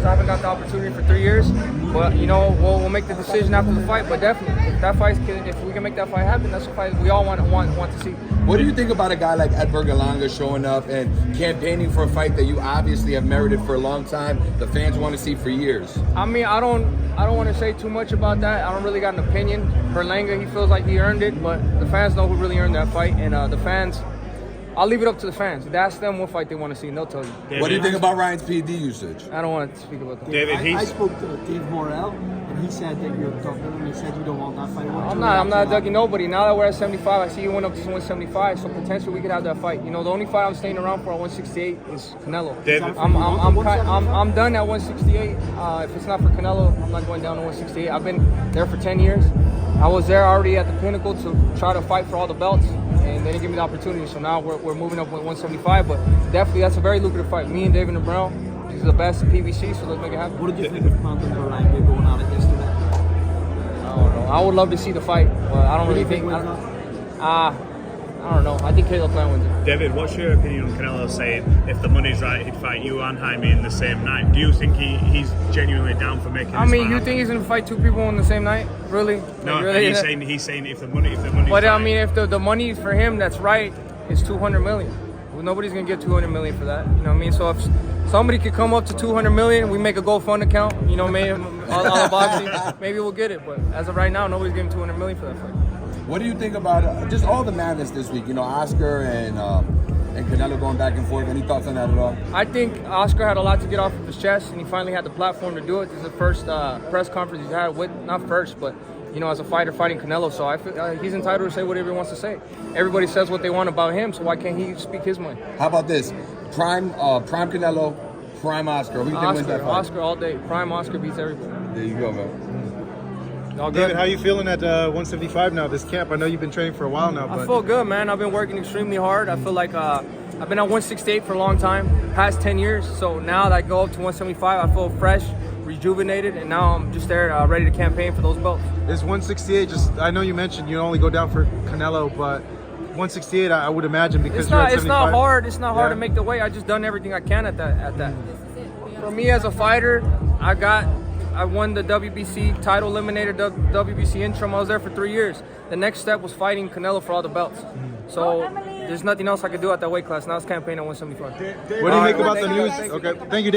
I haven't got the opportunity for 3 years. But you know, we'll make the decision after the fight. But definitely, if we can make that fight happen, that's a fight we all want to see. What do you think about a guy like Edgar Galanga showing up and campaigning for a fight that you obviously have merited for a long time? The fans want to see for years. I mean, I don't want to say too much about that. I don't really got an opinion. Berlanga, he feels like he earned it, but the fans know who really earned that fight, and the fans. I'll leave it up to the fans. Ask them what fight they want to see, and they'll tell you. David, what do you think about Ryan's PD usage? I don't want to speak about that. David, I spoke to Dave Morrell, and he said that you're ducking him. He said you don't want that fight. I'm not ducking nobody. Now that we're at 75, I see you went up to 175, so potentially we could have that fight. You know, the only fight I'm staying around for at 168 is Canelo. David, I'm done at 168. If it's not for Canelo, I'm not going down to 168. I've been there for 10 years. I was there already at the pinnacle to try to fight for all the belts, and they didn't give me the opportunity. So now we're moving up with 175. But definitely, that's a very lucrative fight. Me and David Nabrell, these are the best in PBC, so let's make it happen. What did you think of Conor Berlanga going at it yesterday? I don't know. I would love to see the fight, but I don't really think. I don't know. I think Caleb Plant wins it. David, what's your opinion on Canelo saying if the money's right, he'd fight you and Jaime in the same night? Do you think he's genuinely down for making? I mean, you think he's gonna fight two people on the same night? Really? No, really? he's saying if the money. But I mean, if the money for him that's right is 200 million, well, nobody's gonna give 200 million for that. You know what I mean? So if somebody could come up to 200 million, we make a GoFund account. You know, maybe all boxing, maybe we'll get it. But as of right now, nobody's giving 200 million for that fight. What do you think about just all the madness this week? You know, Oscar and Canelo going back and forth. Any thoughts on that at all? I think Oscar had a lot to get off of his chest, and he finally had the platform to do it. This is the first press conference he's had with, not first, but you know, as a fighter fighting Canelo. So I feel he's entitled to say whatever he wants to say. Everybody says what they want about him, so why can't he speak his mind? How about this? Prime Canelo, prime Oscar. Who do you think wins that fight? Oscar all day. Prime Oscar beats everybody. There you go, man. David, how are you feeling at 175 now, this camp? I know you've been training for a while now. But I feel good, man. I've been working extremely hard. I feel like I've been at 168 for a long time, past 10 years. So now that I go up to 175, I feel fresh, rejuvenated, and now I'm just there ready to campaign for those belts. Is 168 just, I know you mentioned you only go down for Canelo, but 168 I would imagine because it's you're not, at 75. It's not hard. It's not hard to make the weight. I just done everything I can at that. For me as a fighter, I won the WBC title, eliminated the WBC interim. I was there for 3 years. The next step was fighting Canelo for all the belts. So there's nothing else I could do at that weight class. Now it's campaign at 175. What do you make about the news? Okay, thank you, David.